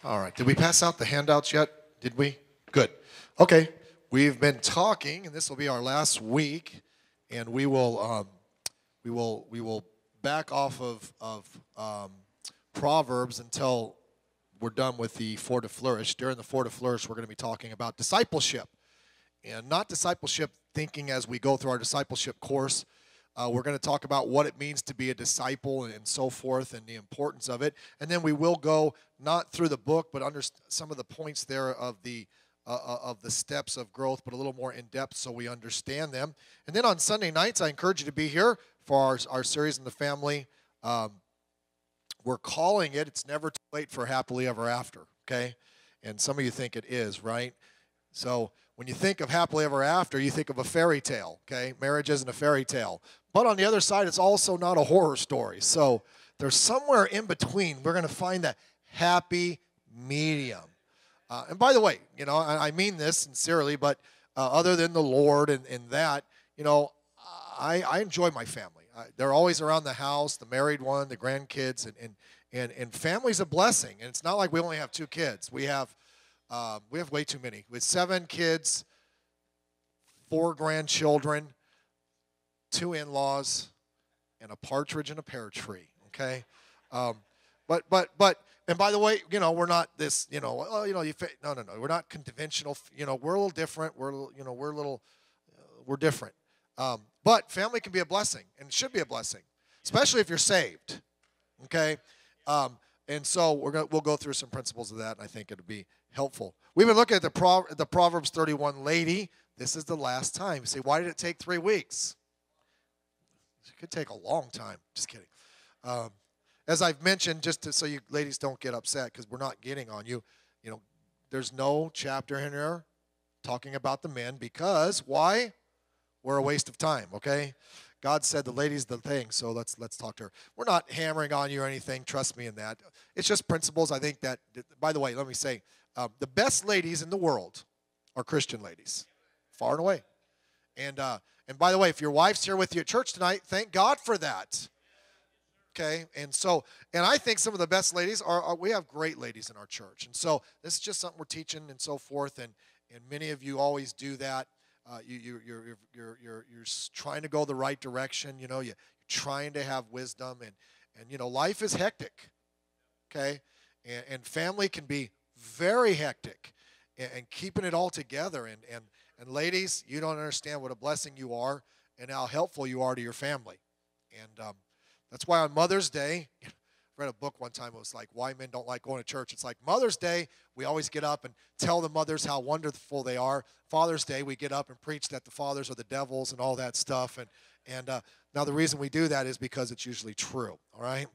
All right. Did we pass out the handouts yet? Did we? Good. Okay. We've been talking, and this will be our last week, and we will back off of Proverbs until we're done with the Four to Flourish. During the Four to Flourish, we're going to be talking about discipleship, and not discipleship thinking as we go through our discipleship course. We're going to talk about what it means to be a disciple and so forth and the importance of it. And then we will go not through the book, but under some of the points there of the steps of growth, but a little more in depth so we understand them. And then on Sunday nights, I encourage you to be here for our series in the family. We're calling it, it's never too late for happily ever after, okay? And some of you think it is, right? So when you think of happily ever after, you think of a fairy tale, okay? Marriage isn't a fairy tale. But on the other side, it's also not a horror story. So there's somewhere in between. We're going to find that happy medium. And by the way, I mean this sincerely, but other than the Lord and that, I enjoy my family. They're always around the house, the married one, the grandkids, and family's a blessing. And it's not like we only have 2 kids. We have way too many. With 7 kids, 4 grandchildren, 2 in-laws, and a partridge in a pear tree. Okay, but and by the way, we're not this. No. We're not conventional. We're a little different. We're different. But family can be a blessing, and it should be a blessing, especially if you're saved. Okay, and so we'll go through some principles of that, and I think it'll be helpful. We've been looking at the Proverbs 31 lady. This is the last time. You say, why did it take 3 weeks? It could take a long time. Just kidding. As I've mentioned, so you ladies don't get upset because we're not getting on you. There's no chapter in here talking about the men because why? We're a waste of time. Okay. God said the lady's the thing, so let's talk to her. We're not hammering on you or anything. Trust me in that. It's just principles. I think that. By the way, let me say, the best ladies in the world are Christian ladies, far and away. And by the way, if your wife's here with you at church tonight, thank God for that. Okay, and I think some of the best ladies we have great ladies in our church, and so this is just something we're teaching and so forth, and many of you always do that. You're trying to go the right direction. You're trying to have wisdom, and life is hectic. Okay, and family can be very hectic, and keeping it all together. And ladies, you don't understand what a blessing you are and how helpful you are to your family. And that's why on Mother's Day, I read a book one time. It was like, why men don't like going to church. It's like Mother's Day, we always get up and tell the mothers how wonderful they are. Father's Day, we get up and preach that the fathers are the devils and all that stuff. And now the reason we do that is because it's usually true, all right?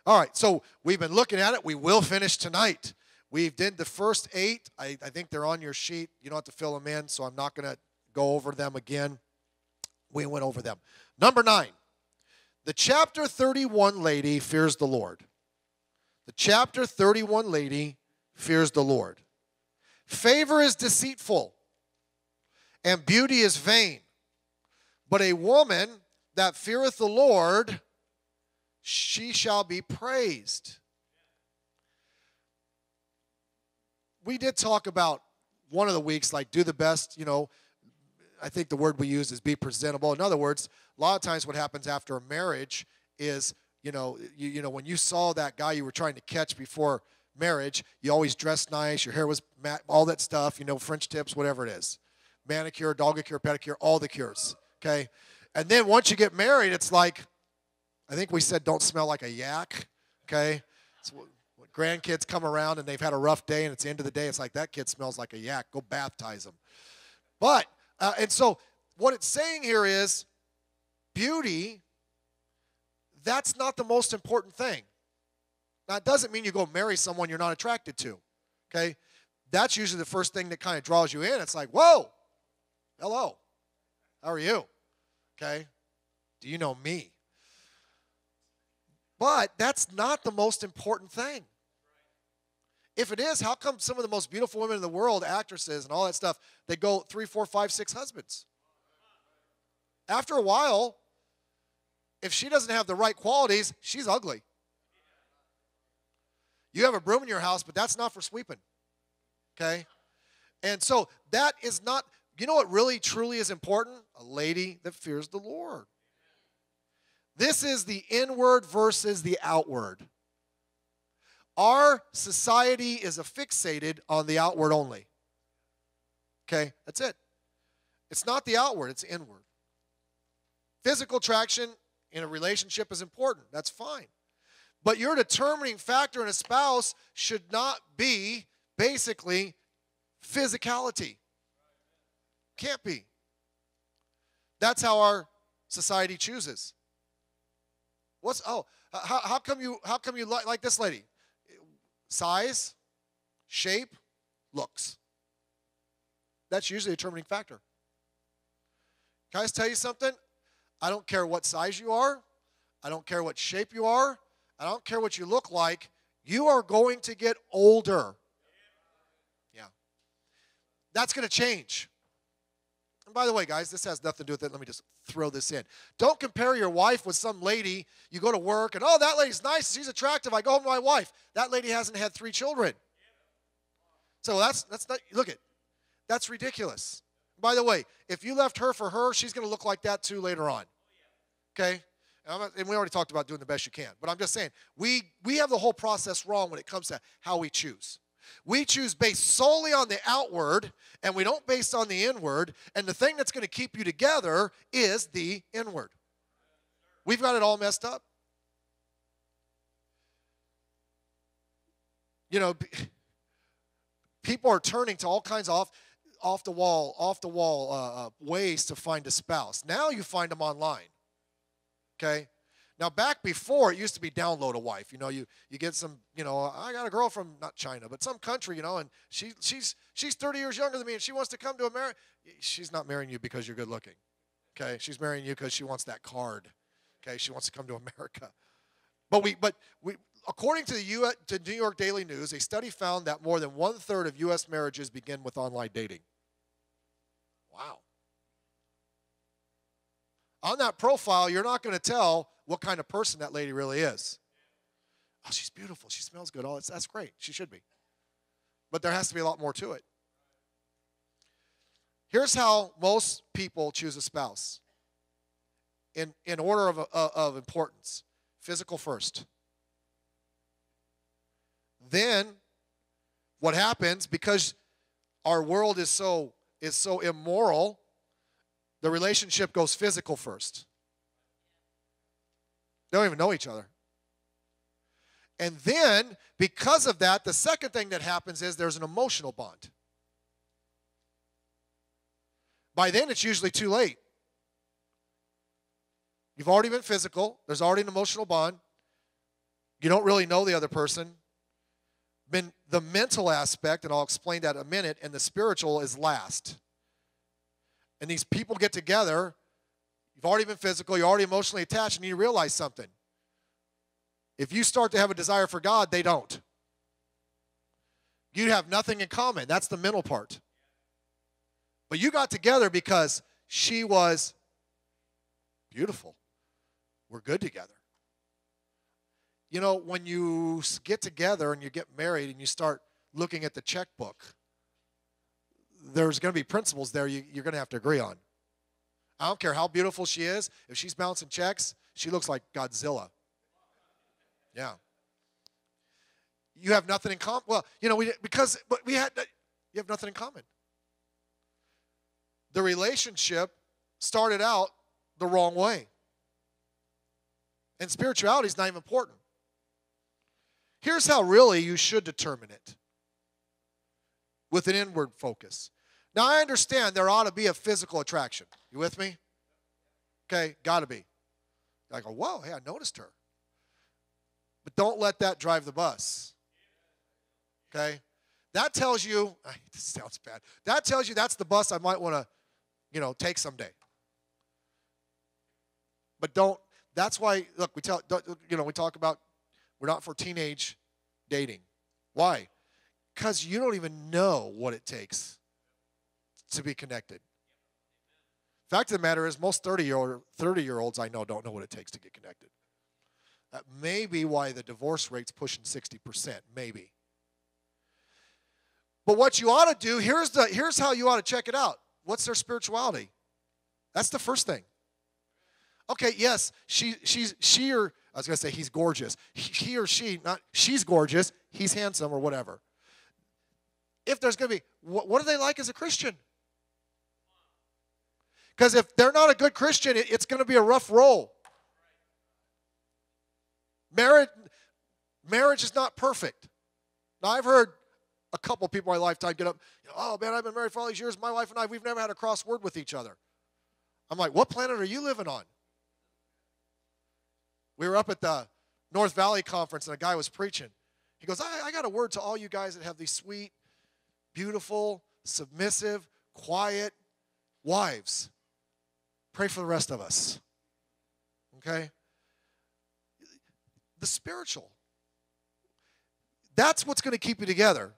All right, so we've been looking at it. We will finish tonight. We did the first 8. I think they're on your sheet. You don't have to fill them in, so I'm not going to go over them again. We went over them. Number 9, the chapter 31 lady fears the Lord. The chapter 31 lady fears the Lord. Favor is deceitful, and beauty is vain. But a woman that feareth the Lord, she shall be praised. We did talk about one of the weeks, like do the best, I think the word we use is be presentable. In other words, a lot of times what happens after a marriage is, when you saw that guy you were trying to catch before marriage, you always dressed nice, your hair was matte, all that stuff, French tips, whatever it is. Manicure, doggy-cure, pedicure, all the cures, okay? And then once you get married, it's like, I think we said don't smell like a yak, okay? When grandkids come around and they've had a rough day and it's the end of the day, it's like that kid smells like a yak. Go baptize him. But, and so what it's saying here is beauty, that's not the most important thing. Now, it doesn't mean you go marry someone you're not attracted to, okay? That's usually the first thing that kind of draws you in. It's like, whoa, hello, how are you, okay? Do you know me? But that's not the most important thing. If it is, how come some of the most beautiful women in the world, actresses and all that stuff, they go 3, 4, 5, 6 husbands? After a while, if she doesn't have the right qualities, she's ugly. You have a broom in your house, but that's not for sweeping. Okay? And so that is not, you know what really truly is important? A lady that fears the Lord. This is the inward versus the outward. Our society is fixated on the outward only. Okay? That's it. It's not the outward, it's inward. Physical attraction in a relationship is important. That's fine. But your determining factor in a spouse should not be basically physicality. Can't be. That's how our society chooses. How come you like this lady? Size, shape, looks. That's usually a determining factor. Can I just tell you something? I don't care what size you are. I don't care what shape you are. I don't care what you look like. You are going to get older. Yeah. That's going to change. And by the way, guys, this has nothing to do with it. Let me just throw this in. Don't compare your wife with some lady. You go to work and, oh, that lady's nice. She's attractive. I go home to my wife. That lady hasn't had 3 children. So that's not, look at, that's ridiculous. By the way, if you left her for her, she's going to look like that too later on. Okay? And we already talked about doing the best you can. But I'm just saying, we have the whole process wrong when it comes to how we choose. We choose based solely on the outward, and we don't base on the inward. And the thing that's going to keep you together is the inward. We've got it all messed up. You know, people are turning to all kinds of off the wall ways to find a spouse. Now you find them online. Okay? Now, back before, it used to be download a wife. You know, you get some, you know, I got a girl from, not China, but some country, you know, and she's 30 years younger than me, and she wants to come to America. She's not marrying you because you're good looking. Okay? She's marrying you because she wants that card. Okay? She wants to come to America. But we according to the New York Daily News, a study found that more than 1/3 of U.S. marriages begin with online dating. Wow. On that profile, you're not going to tell what kind of person that lady really is. Oh, she's beautiful. She smells good. Oh, that's great. She should be. But there has to be a lot more to it. Here's how most people choose a spouse. In order of importance. Physical first. Then, what happens, because our world is so immoral, the relationship goes physical first. They don't even know each other. And then, because of that, the second thing that happens is there's an emotional bond. By then, it's usually too late. You've already been physical. There's already an emotional bond. You don't really know the other person. The mental aspect, and I'll explain that in a minute, and the spiritual is last. And these people get together. You've already been physical. You're already emotionally attached, and you realize something. If you start to have a desire for God, they don't. You have nothing in common. That's the mental part. But you got together because she was beautiful. We're good together. You know, when you get together and you get married and you start looking at the checkbook, there's going to be principles there you're going to have to agree on. I don't care how beautiful she is. If she's bouncing checks, she looks like Godzilla. Yeah. You have nothing in common. Well, you know, you have nothing in common. The relationship started out the wrong way. And spirituality is not even important. Here's how really you should determine it. With an inward focus. Now, I understand there ought to be a physical attraction. You with me? Okay, got to be. I go, whoa, hey, I noticed her. But don't let that drive the bus. Okay? That tells you, this sounds bad. That tells you that's the bus I might want to, take someday. But don't, that's why, look, we talk about we're not for teenage dating. Why? Because you don't even know what it takes to be connected. Fact of the matter is, most 30-year-olds I know don't know what it takes to get connected. That may be why the divorce rate's pushing 60%, maybe. But what you ought to do, here's how you ought to check it out. What's their spirituality? That's the first thing. Okay, yes, she or, I was going to say he's gorgeous. He or she, not she's gorgeous, he's handsome or whatever. If there's going to be, what do they like as a Christian? Because if they're not a good Christian, it's going to be a rough roll. Marriage is not perfect. Now, I've heard a couple people in my lifetime get up, oh, man, I've been married for all these years. My wife and I, we've never had a cross word with each other. I'm like, what planet are you living on? We were up at the North Valley Conference, and a guy was preaching. He goes, I got a word to all you guys that have these sweet, beautiful, submissive, quiet wives. Pray for the rest of us. Okay? The spiritual. That's what's going to keep you together.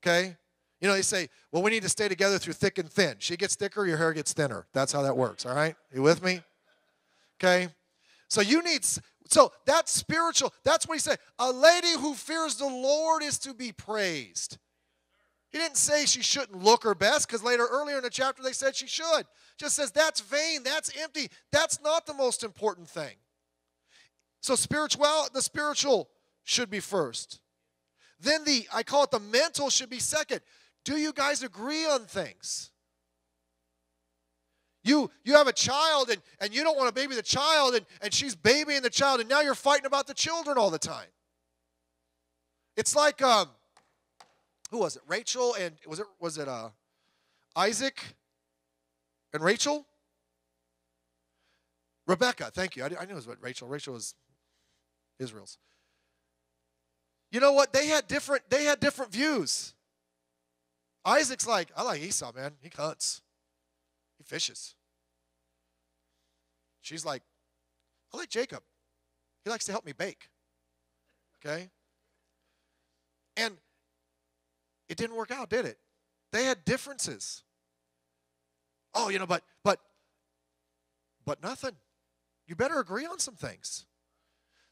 Okay? You know, they say, well, we need to stay together through thick and thin. She gets thicker, your hair gets thinner. That's how that works, all right? You with me? Okay? So that's spiritual. That's what he said. A lady who fears the Lord is to be praised. He didn't say she shouldn't look her best, because earlier in the chapter they said she should. Just says that's vain, that's empty. That's not the most important thing. So the spiritual should be first. Then I call it the mental should be second. Do you guys agree on things? You have a child and you don't want to baby the child and she's babying the child and now you're fighting about the children all the time. It's like who was it? Rachel and was it Isaac and Rachel? Rebecca, thank you. I knew it was Rachel. Rachel was Israel's. You know what? They had different views. Isaac's like, I like Esau, man. He hunts. He fishes. She's like, I like Jacob. He likes to help me bake. Okay? And it didn't work out, did it? They had differences. Oh, but nothing. You better agree on some things.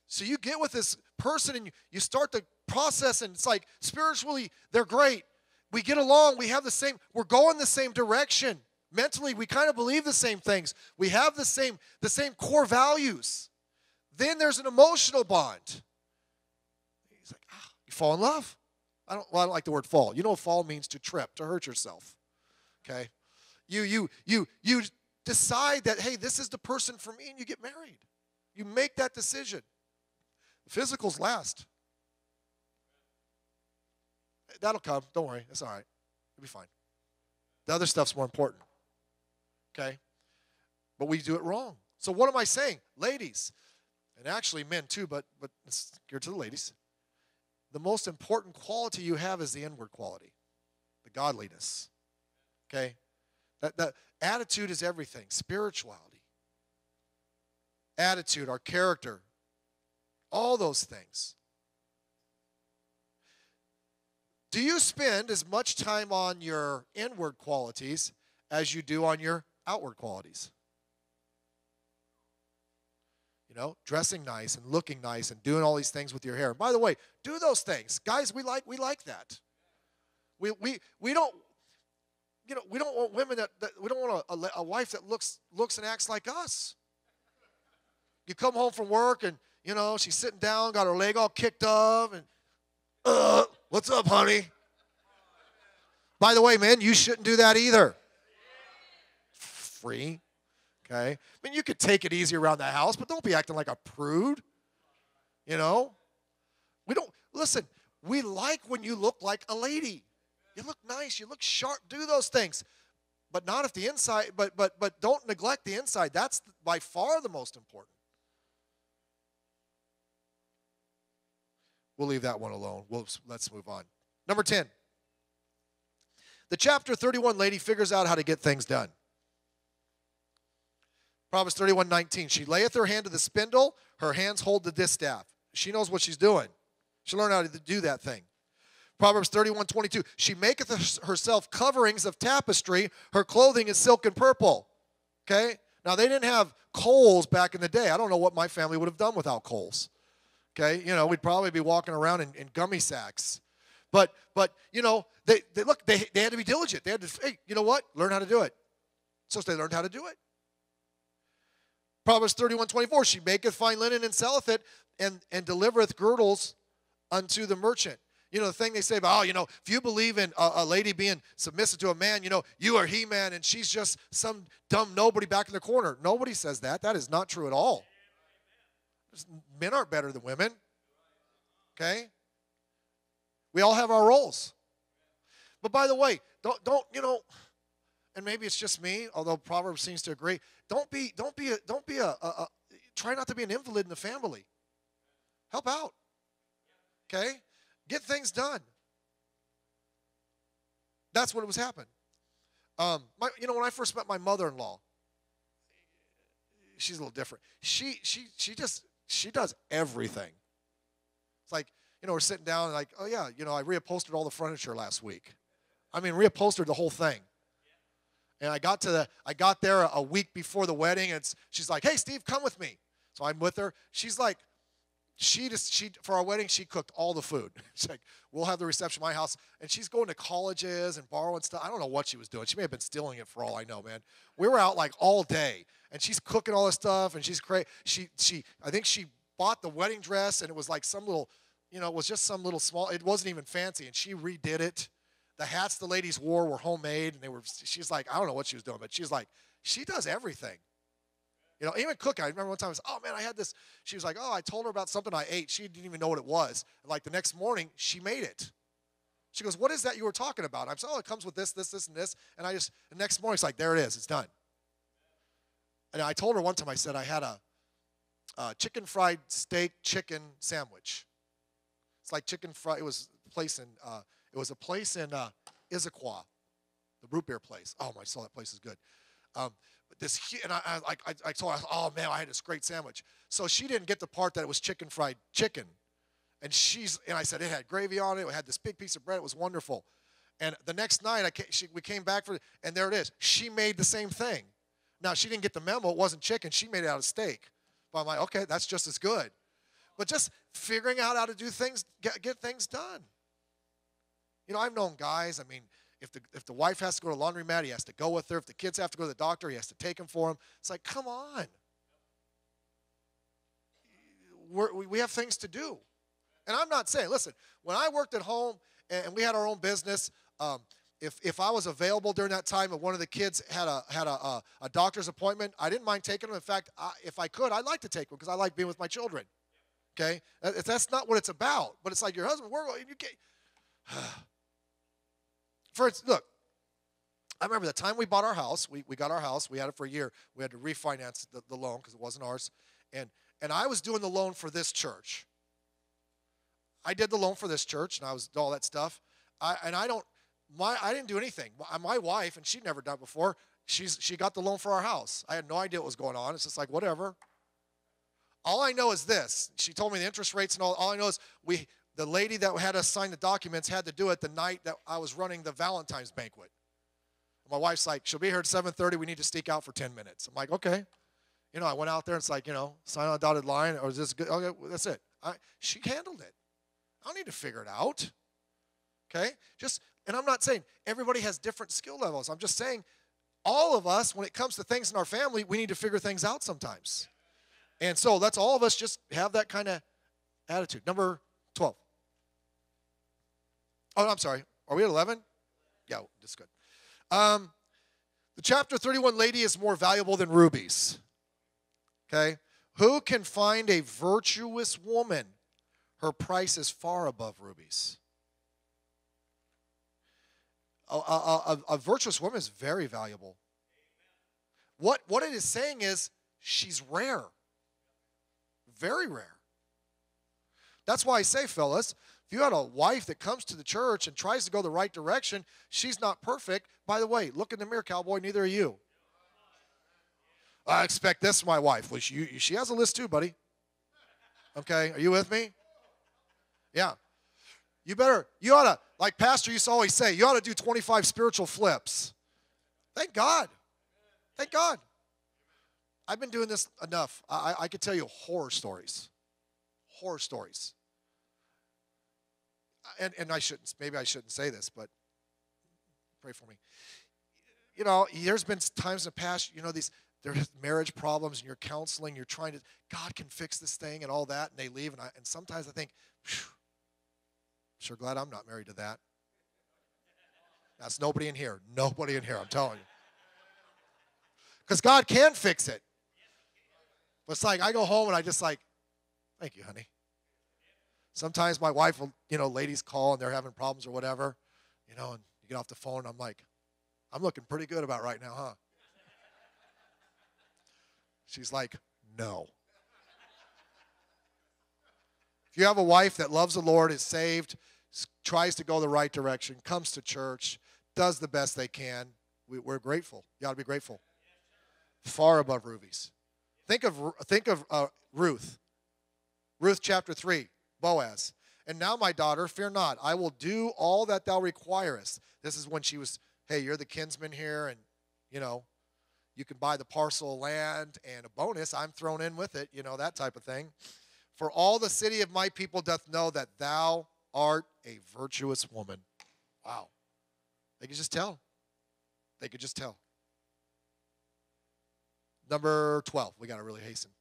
So you get with this person and you start the process, and it's like spiritually they're great. We get along. We're going the same direction. Mentally, we kind of believe the same things. We have the same core values. Then there's an emotional bond. He's like, you fall in love. I don't like the word fall. You know what fall means? To trip, to hurt yourself. Okay? You decide that, hey, this is the person for me, and you get married. You make that decision. Physicals last. That'll come. Don't worry. It's all right. It'll be fine. The other stuff's more important. Okay? But we do it wrong. So what am I saying? Ladies, and actually men too, but it's geared to the ladies. The most important quality you have is the inward quality, the godliness. Okay? That attitude is everything. Spirituality. Attitude, our character. All those things. Do you spend as much time on your inward qualities as you do on your outward qualities? You know, dressing nice and looking nice and doing all these things with your hair. By the way, do those things. Guys, we like that. We don't want women that we don't want a wife that looks and acts like us. You come home from work and she's sitting down, got her leg all kicked up, and what's up, honey? By the way, man, you shouldn't do that either. Free, okay? I mean, you could take it easy around the house, but don't be acting like a prude, We like when you look like a lady. You look nice, you look sharp, do those things. But not if the inside, but don't neglect the inside. That's by far the most important. We'll leave that one alone. Let's move on. Number 10. The chapter 31 lady figures out how to get things done. Proverbs 31:19. She layeth her hand to the spindle, her hands hold the distaff. She knows what she's doing. She learned how to do that thing. Proverbs 31:22. She maketh herself coverings of tapestry, her clothing is silk and purple. Okay? Now, they didn't have coals back in the day. I don't know what my family would have done without coals. Okay, we'd probably be walking around in gummy sacks. But they had to be diligent. They had to, hey, you know what? Learn how to do it. So they learned how to do it. Proverbs 31:24, she maketh fine linen and selleth it, and delivereth girdles unto the merchant. The thing they say about, if you believe in a lady being submissive to a man, you are he-man, and she's just some dumb nobody back in the corner. Nobody says that. That is not true at all. Men aren't better than women. Okay? We all have our roles. But by the way, don't and maybe it's just me, although Proverbs seems to agree, try not to be an invalid in the family. Help out. Okay? Get things done. That's what was happening. When I first met my mother-in-law, she's a little different. She does everything. It's like, we're sitting down and like, oh yeah, I reupholstered all the furniture last week. I mean, reupholstered the whole thing. And I got there a week before the wedding, and she's like, hey, Steve, come with me. So I'm with her. She's like, for our wedding, she cooked all the food. She's like, we'll have the reception at my house. And she's going to colleges and borrowing stuff. I don't know what she was doing. She may have been stealing it for all I know, man. We were out like all day, and she's cooking all this stuff, and she's crazy. I think she bought the wedding dress, and it was like some little, it was just some little small, it wasn't even fancy, and she redid it. The hats the ladies wore were homemade, and she's like, I don't know what she was doing, but she's like, she does everything. Even cooking. I remember one time I was, oh man, I had this. She was like, oh, I told her about something I ate. She didn't even know what it was. And like the next morning, she made it. She goes, what is that you were talking about? I'm saying, oh, it comes with this, and this. And the next morning, it's like, there it is. It's done. And I told her one time, I said I had a chicken fried steak chicken sandwich. It's like chicken fried. It was a place in Issaquah, the root beer place. Oh my soul, that place is good. I told her, oh man, I had this great sandwich. So she didn't get the part that it was chicken fried chicken, and I said it had gravy on it. It had this big piece of bread. It was wonderful. And the next night, we came back and there it is. She made the same thing. Now she didn't get the memo. It wasn't chicken. She made it out of steak. But I'm like, okay, that's just as good. But just figuring out how to do things, get things done. I've known guys, I mean, if the wife has to go to the laundromat, he has to go with her. If the kids have to go to the doctor, he has to take them for them. It's like, come on. We have things to do. And I'm not saying, listen, when I worked at home and we had our own business, if I was available during that time and one of the kids had a doctor's appointment, I didn't mind taking them. In fact, if I could, I'd like to take them because I like being with my children. Okay? That's not what it's about. But it's like your husband, you can't. Look, I remember the time we bought our house. We got our house. We had it for a year. We had to refinance the loan because it wasn't ours. And I was doing the loan for this church. I did the loan for this church, and I was all that stuff. I didn't do anything. My wife, and she'd never done it before, she got the loan for our house. I had no idea what was going on. It's just like, whatever. All I know is this. She told me the interest rates and all. All I know is the lady that had us sign the documents had to do it the night that I was running the Valentine's banquet. My wife's like, she'll be here at 7:30. We need to sneak out for 10 minutes. I'm like, okay. I went out there, and it's like, sign on a dotted line, or is this good? Okay, well, that's it. She handled it. I don't need to figure it out. Okay? And I'm not saying everybody has different skill levels. I'm just saying all of us, when it comes to things in our family, we need to figure things out sometimes. And so that's all of us just have that kind of attitude. Number 12. Oh, I'm sorry. Are we at 11? Yeah, that's good. The chapter 31 lady is more valuable than rubies. Okay? Who can find a virtuous woman? Her price is far above rubies. A virtuous woman is very valuable. What it is saying is she's rare. Very rare. That's why I say, fellas, if you had a wife that comes to the church and tries to go the right direction, she's not perfect. By the way, look in the mirror, cowboy, neither are you. I expect this from my wife. Well, she has a list too, buddy. Okay, are you with me? Yeah. You ought to, like Pastor used to always say, you ought to do 25 spiritual flips. Thank God. Thank God. I've been doing this enough. I could tell you horror stories. Horror stories. And maybe I shouldn't say this, but pray for me. There's been times in the past, there's marriage problems and you're counseling, you're trying to, God can fix this thing and all that, and they leave. And sometimes I think, sure glad I'm not married to that. That's nobody in here. Nobody in here, I'm telling you. Because God can fix it. But it's like I go home and I just like, thank you, honey. Sometimes my wife will, ladies call and they're having problems or whatever, and you get off the phone and I'm like, I'm looking pretty good about right now, huh? She's like, no. If you have a wife that loves the Lord, is saved, tries to go the right direction, comes to church, does the best they can, we're grateful. You ought to be grateful. Far above rubies. Think of Ruth. Ruth chapter 3, Boaz. And now, my daughter, fear not. I will do all that thou requirest. This is when she was, hey, you're the kinsman here, and, you can buy the parcel of land, and a bonus, I'm thrown in with it, that type of thing. For all the city of my people doth know that thou art a virtuous woman. Wow. They could just tell. They could just tell. Number 12. We got to really hasten.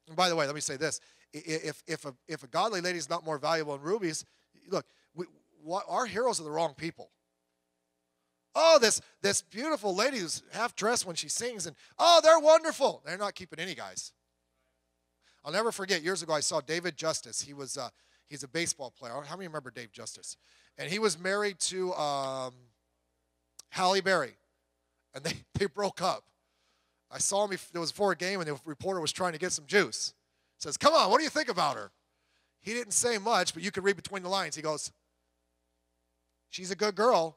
And by the way, let me say this. If a godly lady is not more valuable than rubies, look, our heroes are the wrong people. Oh, this beautiful lady who's half-dressed when she sings, and, oh, they're wonderful. They're not keeping any guys. I'll never forget, years ago I saw David Justice. He's a baseball player. How many remember Dave Justice? And he was married to Halle Berry, and they broke up. I saw him, it was before a game, and the reporter was trying to get some juice. He says, come on, what do you think about her? He didn't say much, but you could read between the lines. He goes, she's a good girl,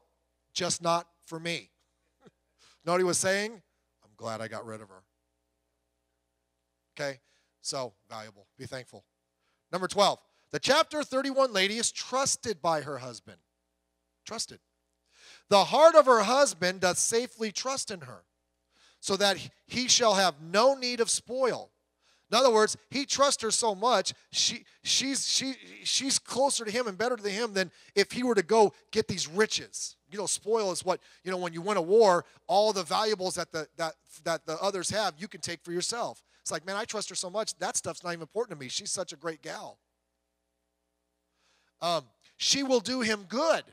just not for me. Know what he was saying? I'm glad I got rid of her. Okay? So, valuable. Be thankful. Number 12. The chapter 31 lady is trusted by her husband. Trusted. The heart of her husband doth safely trust in her, so that he shall have no need of spoil. In other words, he trusts her so much, she's closer to him and better to him than if he were to go get these riches. Spoil is what, when you win a war, all the valuables that the others have, you can take for yourself. It's like, man, I trust her so much, that stuff's not even important to me. She's such a great gal. She will do him good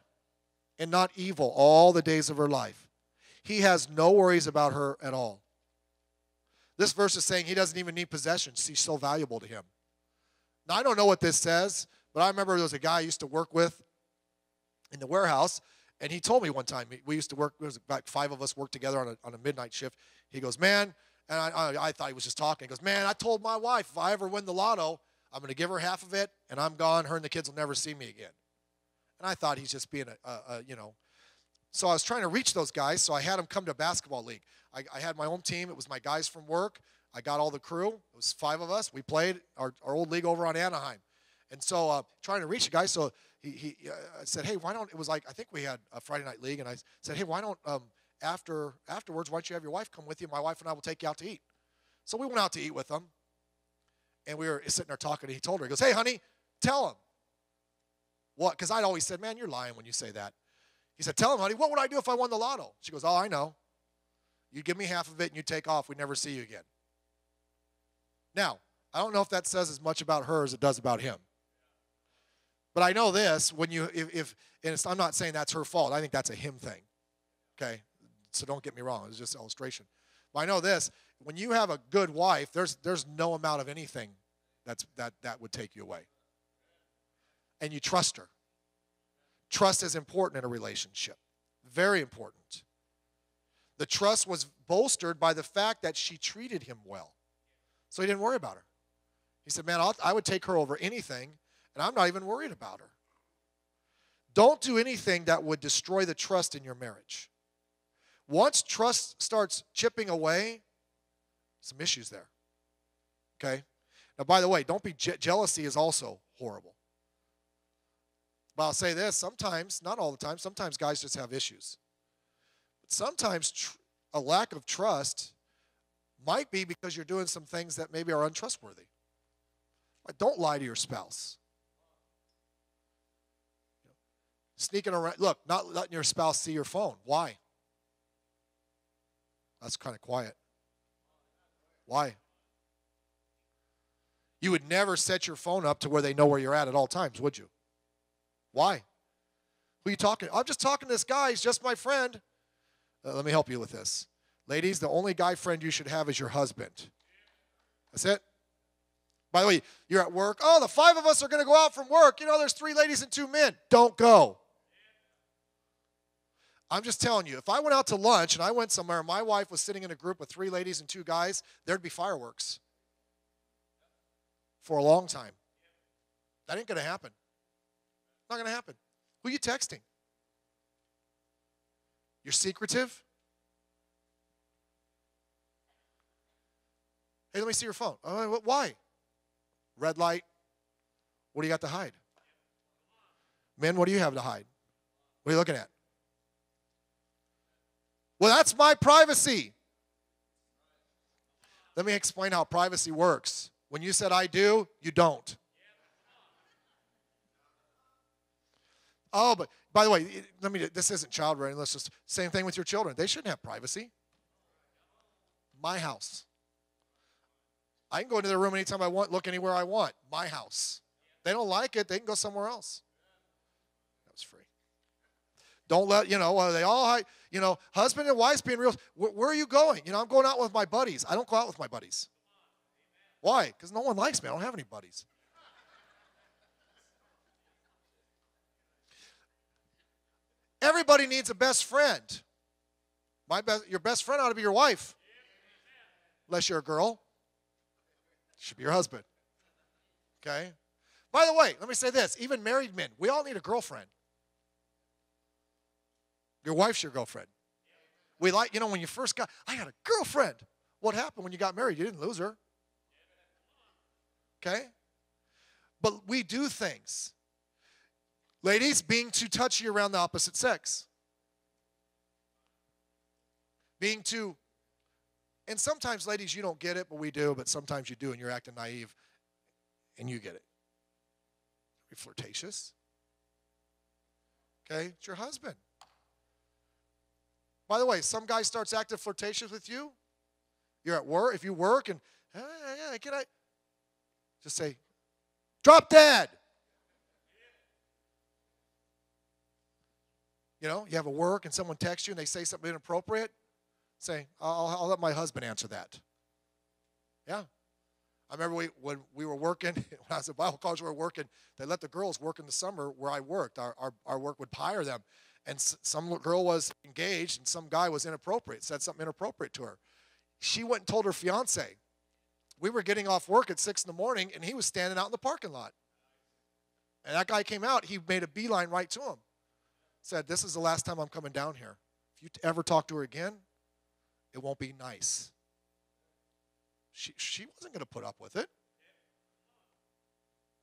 and not evil all the days of her life. He has no worries about her at all. This verse is saying he doesn't even need possessions. She's so valuable to him. Now, I don't know what this says, but I remember there was a guy I used to work with in the warehouse, and he told me one time, we used to work, there was about 5 of us worked together on a midnight shift. He goes, man, and I thought he was just talking. He goes, man, I told my wife if I ever win the lotto, I'm going to give her half of it, and I'm gone. Her and the kids will never see me again. And I thought he's just being So I was trying to reach those guys, so I had them come to a basketball league. I had my own team. It was my guys from work. I got all the crew. It was 5 of us. We played our old league over on Anaheim. And so trying to reach a guy, so I said, hey, why don't, it was like, I think we had a Friday night league, and I said, hey, why don't, afterwards, why don't you have your wife come with you? My wife and I will take you out to eat. So we went out to eat with them, and we were sitting there talking, and he told her, he goes, hey, honey, tell him. What? Because I'd always said, man, you're lying when you say that. He said, tell him, honey, what would I do if I won the lotto? She goes, oh, I know. You give me half of it and you take off. We never see you again. Now, I don't know if that says as much about her as it does about him. But I know this, when you, I'm not saying that's her fault. I think that's a him thing. Okay? So don't get me wrong. It's just an illustration. But I know this, when you have a good wife, there's no amount of anything that would take you away. And you trust her. Trust is important in a relationship. Very important. The trust was bolstered by the fact that she treated him well. So he didn't worry about her. He said, man, I would take her over anything, and I'm not even worried about her. Don't do anything that would destroy the trust in your marriage. Once trust starts chipping away, some issues there. Okay? Now, by the way, don't be jealousy is also horrible. But I'll say this, sometimes, not all the time, sometimes guys just have issues. But sometimes a lack of trust might be because you're doing some things that maybe are untrustworthy. Don't lie to your spouse. Sneaking around. Look, not letting your spouse see your phone. Why? That's kind of quiet. Why? You would never set your phone up to where they know where you're at all times, would you? Why? Who are you talking to? I'm just talking to this guy. He's just my friend. Let me help you with this. Ladies, the only guy friend you should have is your husband. That's it. By the way, you're at work. Oh, the 5 of us are going to go out from work. You know, there's 3 ladies and 2 men. Don't go. I'm just telling you, if I went out to lunch and I went somewhere and my wife was sitting in a group of 3 ladies and 2 guys, there'd be fireworks for a long time. That ain't going to happen. Not going to happen. Who are you texting? You're secretive? Hey, let me see your phone. Why? Red light. What do you got to hide? Men, what do you have to hide? What are you looking at? Well, that's my privacy. Let me explain how privacy works. When you said I do, you don't. Oh, but by the way, this isn't child rearing. Let's just, same thing with your children. They shouldn't have privacy. My house. I can go into their room anytime I want, look anywhere I want. My house. They don't like it, they can go somewhere else. That was free. Don't let, they all, husband and wives being real. Where are you going? I'm going out with my buddies. I don't go out with my buddies. Why? Because no one likes me. I don't have any buddies. Everybody needs a best friend. Your best friend ought to be your wife. Unless you're a girl. Should be your husband. Okay? By the way, let me say this. Even married men, we all need a girlfriend. Your wife's your girlfriend. We like, when you first I got a girlfriend. What happened when you got married? You didn't lose her. Okay? But we do things. Ladies, being too touchy around the opposite sex. And sometimes, ladies, you don't get it, but we do, but sometimes you do, and you're acting naive, and you get it. Be flirtatious. Okay? It's your husband. By the way, some guy starts acting flirtatious with you. You're at work. If you work and, can I? Just say, drop dead. You have a work and someone texts you and they say something inappropriate. Say, I'll let my husband answer that. Yeah. I remember when we were working, when I was at Bible college, we were working, they let the girls work in the summer where I worked. Our work would hire them. And some girl was engaged and some guy was inappropriate, said something inappropriate to her. She went and told her fiance. We were getting off work at 6 in the morning and he was standing out in the parking lot. And that guy came out, he made a beeline right to him. Said, this is the last time I'm coming down here. If you ever talk to her again, it won't be nice. She wasn't going to put up with it.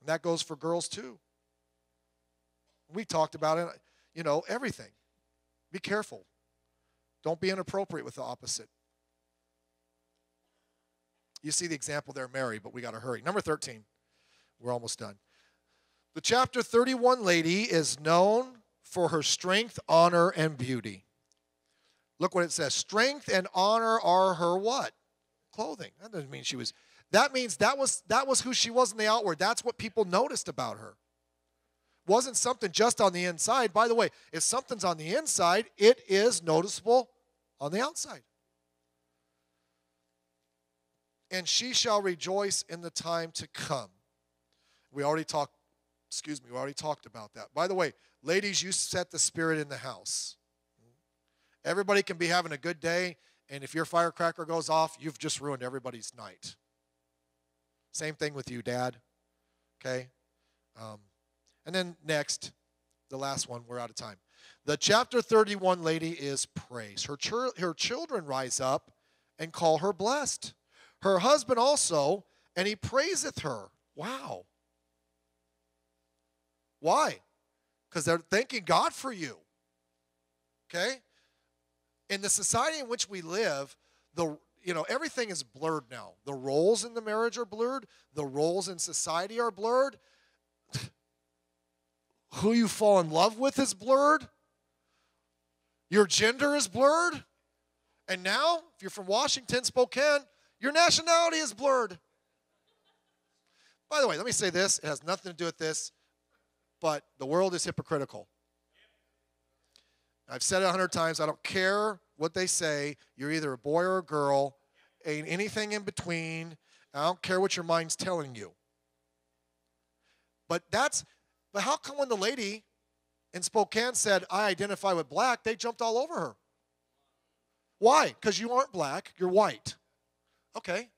And that goes for girls too. We talked about it, everything. Be careful. Don't be inappropriate with the opposite. You see the example there, Mary, but we got to hurry. Number 13. We're almost done. The chapter 31 lady is known for her strength, honor, and beauty. Look what it says. Strength and honor are her what? Clothing. That doesn't mean she was. That means that was who she was in the outward. That's what people noticed about her. Wasn't something just on the inside. By the way, if something's on the inside, it is noticeable on the outside. And she shall rejoice in the time to come. We already talked about that. By the way, ladies, you set the spirit in the house. Everybody can be having a good day, and if your firecracker goes off, you've just ruined everybody's night. Same thing with you, Dad. Okay? And then next, the last one, we're out of time. The chapter 31 lady is praise. Her children rise up and call her blessed. Her husband also, and he praiseth her. Wow. Why? Because they're thanking God for you. Okay? In the society in which we live, everything is blurred now. The roles in the marriage are blurred. The roles in society are blurred. Who you fall in love with is blurred. Your gender is blurred. And now, if you're from Washington, Spokane, your nationality is blurred. By the way, let me say this. It has nothing to do with this, but the world is hypocritical. I've said it 100 times. I don't care what they say. You're either a boy or a girl. Ain't anything in between. I don't care what your mind's telling you. But how come when the lady in Spokane said, I identify with black, they jumped all over her? Why? Because you aren't black, you're white. Okay.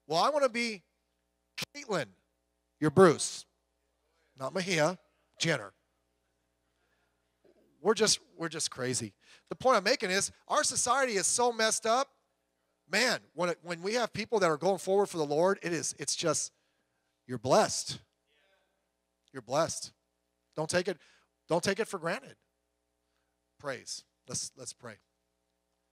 Well, I want to be Caitlyn. You're Bruce. Not Mahia, Jenner. We're just crazy. The point I'm making is our society is so messed up. Man, when we have people that are going forward for the Lord, it's just, you're blessed. You're blessed. Don't take it for granted. Praise. Let's pray.